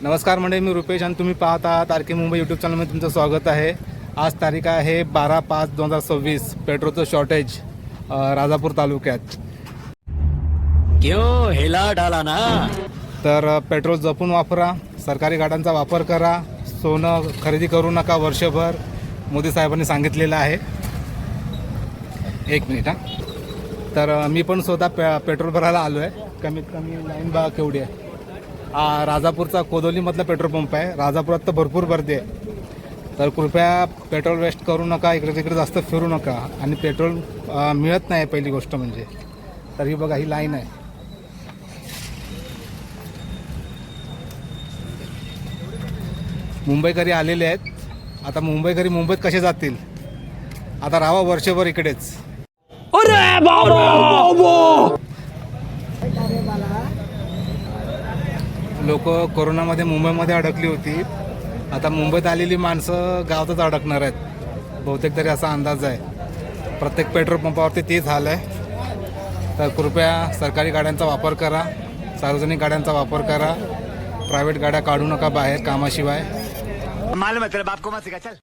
नमस्कार मंडळी, मी रुपेश आणि तुम्ही पाहत आहात आर के मुंबई यूट्यूब चॅनलमध्ये तुमचं स्वागत आहे. आज तारीख आहे 12/5/2026. पेट्रोलचं शॉर्टेज राजापूर तालुक्यात. क्यों हिला डाला ना. तर पेट्रोल जपून वापरा, सरकारी गाड्यांचा वापर करा, सोनं खरेदी करू नका वर्षभर, मोदी साहेबांनी सांगितलेलं आहे. एक मिनिट तर मी पण स्वतः पेट्रोल भरायला आलो आहे. कमीत कमी लाईन बघा केवढी आहे. राजापूरचा कोदोलीमधला पेट्रोल पंप आहे. राजापुरात तर भरपूर गर्दी आहे. तर कृपया पेट्रोल वेस्ट करू नका, इकडे तिकडे जास्त फिरू नका. आणि पेट्रोल मिळत नाही पहिली गोष्ट म्हणजे. तर ही बघा, ही लाईन आहे. मुंबईकरी आलेले आहेत. आता मुंबईकरी मुंबईत कसे जातील? आता राहा वर्षभर इकडेच. लोक कोरोनामध्ये मुंबईमध्ये अडकली होती. आता मुंबईत आलेली माणसं गावातच अडकणार आहेत बहुतेक, तरी असा अंदाज आहे. प्रत्येक पेट्रोल पंपावरती तेच हाल आहे. तर कृपया सरकारी गाड्यांचा वापर करा, सार्वजनिक गाड्यांचा वापर करा. प्रायव्हेट गाड्या काढू नका बाहेर कामाशिवाय. मालूम है तेरे बाप को मत सिखा. चल.